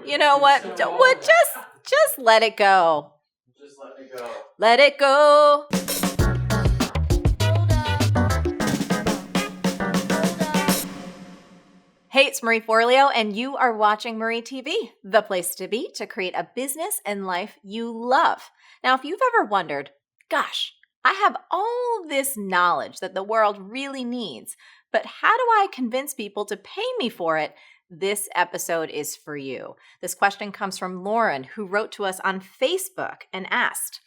You know what? Just let it go. Just let me go. Let it go. Hey, it's Marie Forleo, and you are watching Marie TV, the place to be to create a business and life you love. Now, if you've ever wondered, gosh, I have all this knowledge that the world really needs, but how do I convince people to pay me for it? This episode is for you. This question comes from Lauren, who wrote to us on Facebook and asked,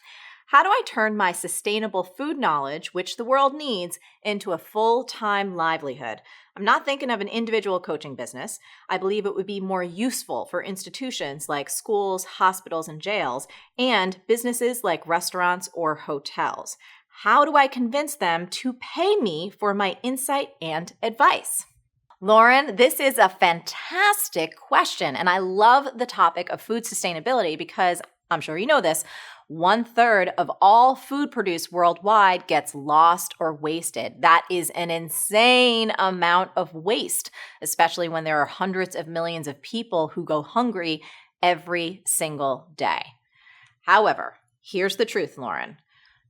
how do I turn my sustainable food knowledge, which the world needs, into a full-time livelihood? I'm not thinking of an individual coaching business. I believe it would be more useful for institutions like schools, hospitals, and jails, and businesses like restaurants or hotels. How do I convince them to pay me for my insight and advice? Lauren, this is a fantastic question, and I love the topic of food sustainability because, I'm sure you know this, 1/3 of all food produced worldwide gets lost or wasted. That is an insane amount of waste, especially when there are hundreds of millions of people who go hungry every single day. However, here's the truth, Lauren.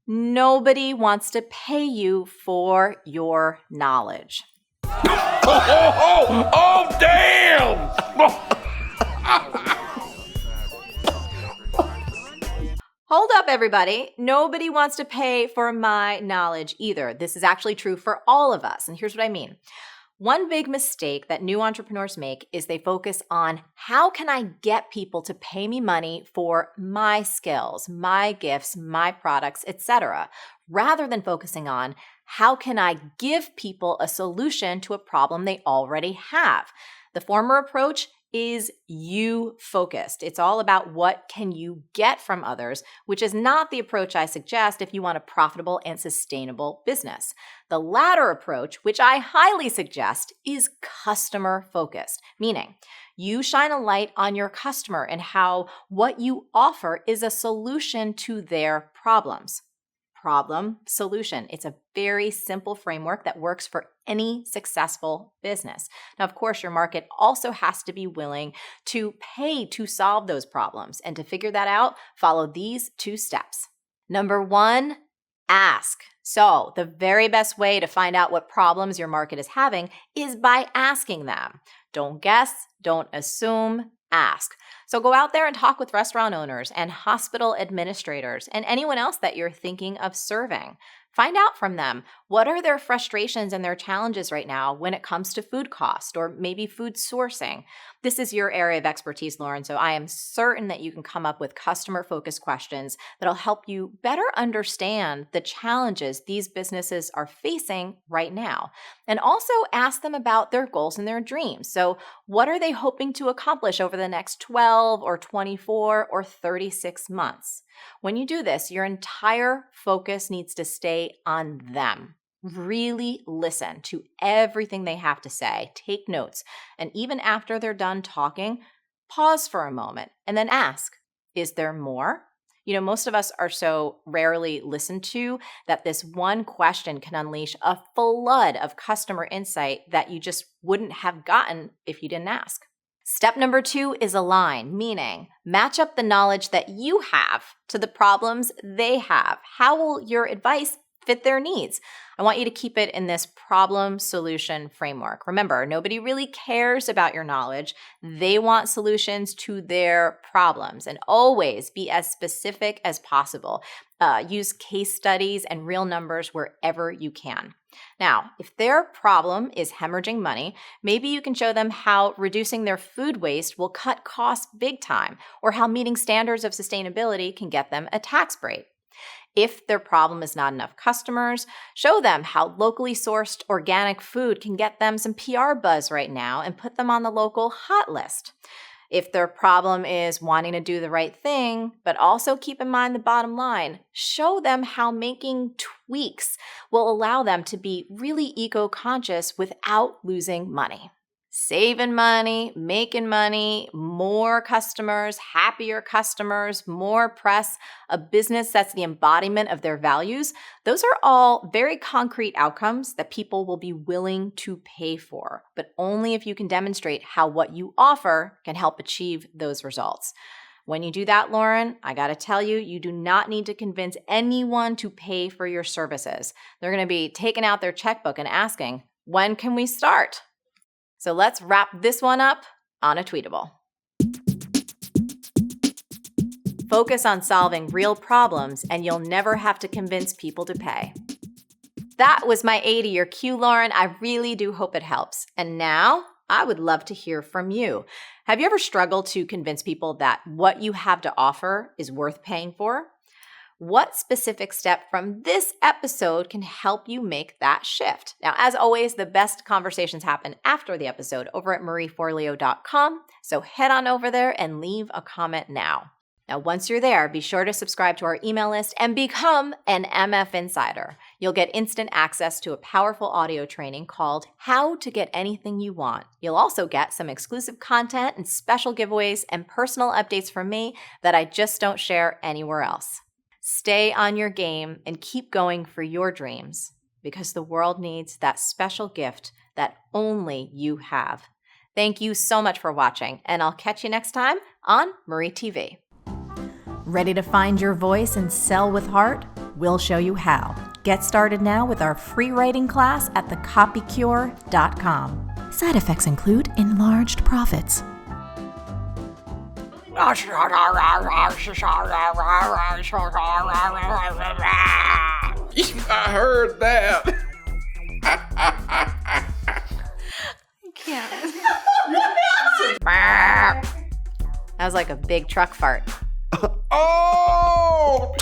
Nobody wants to pay you for your knowledge. Oh, damn! Hold up, everybody. Nobody wants to pay for my knowledge either. This is actually true for all of us. And here's what I mean. One big mistake that new entrepreneurs make is they focus on how can I get people to pay me money for my skills, my gifts, my products, etc., rather than focusing on how can I give people a solution to a problem they already have. The former approach is you focused. It's all about what can you get from others, which is not the approach I suggest if you want a profitable and sustainable business. The latter approach, which I highly suggest, is customer focused, meaning you shine a light on your customer and how what you offer is a solution to their problems. Problem, solution. It's a very simple framework that works for any successful business. Now, of course, your market also has to be willing to pay to solve those problems. And to figure that out, follow these 2 steps. Number 1, ask. So the very best way to find out what problems your market is having is by asking them. Don't guess, don't assume, ask. So go out there and talk with restaurant owners and hospital administrators and anyone else that you're thinking of serving. Find out from them, what are their frustrations and their challenges right now when it comes to food cost or maybe food sourcing. This is your area of expertise, Lauren, so I am certain that you can come up with customer-focused questions that'll help you better understand the challenges these businesses are facing right now. And also ask them about their goals and their dreams. So what are they hoping to accomplish over the next 12 or 24 or 36 months? When you do this, your entire focus needs to stay on them. Really listen to everything they have to say. Take notes. And even after they're done talking, pause for a moment and then ask, is there more? You know, most of us are so rarely listened to that this one question can unleash a flood of customer insight that you just wouldn't have gotten if you didn't ask. Step number 2 is align, meaning match up the knowledge that you have to the problems they have. How will your advice fit their needs? I want you to keep it in this problem-solution framework. Remember, nobody really cares about your knowledge. They want solutions to their problems, and always be as specific as possible. Use case studies and real numbers wherever you can. Now, if their problem is hemorrhaging money, maybe you can show them how reducing their food waste will cut costs big time, or how meeting standards of sustainability can get them a tax break. If their problem is not enough customers, show them how locally sourced organic food can get them some PR buzz right now and put them on the local hot list. If their problem is wanting to do the right thing, but also keep in mind the bottom line, show them how making tweaks will allow them to be really eco-conscious without losing money. saving money, making money, more customers, happier customers, more press, a business that's the embodiment of their values. Those are all very concrete outcomes that people will be willing to pay for, but only if you can demonstrate how what you offer can help achieve those results. When you do that, Lauren, I got to tell you, you do not need to convince anyone to pay for your services. They're going to be taking out their checkbook and asking, when can we start? So let's wrap this one up on a tweetable. Focus on solving real problems and you'll never have to convince people to pay. That was my A to your Q, Lauren. I really do hope it helps. And now I would love to hear from you. Have you ever struggled to convince people that what you have to offer is worth paying for? What specific step from this episode can help you make that shift? Now, as always, the best conversations happen after the episode over at marieforleo.com. So head on over there and leave a comment now. Now, once you're there, be sure to subscribe to our email list and become an MF Insider. You'll get instant access to a powerful audio training called How to Get Anything You Want. You'll also get some exclusive content and special giveaways and personal updates from me that I just don't share anywhere else. Stay on your game and keep going for your dreams because the world needs that special gift that only you have. Thank you so much for watching, and I'll catch you next time on Marie TV. Ready to find your voice and sell with heart? We'll show you how. Get started now with our free writing class at thecopycure.com. Side effects include enlarged profits. I heard that. That was like a big truck fart. Oh!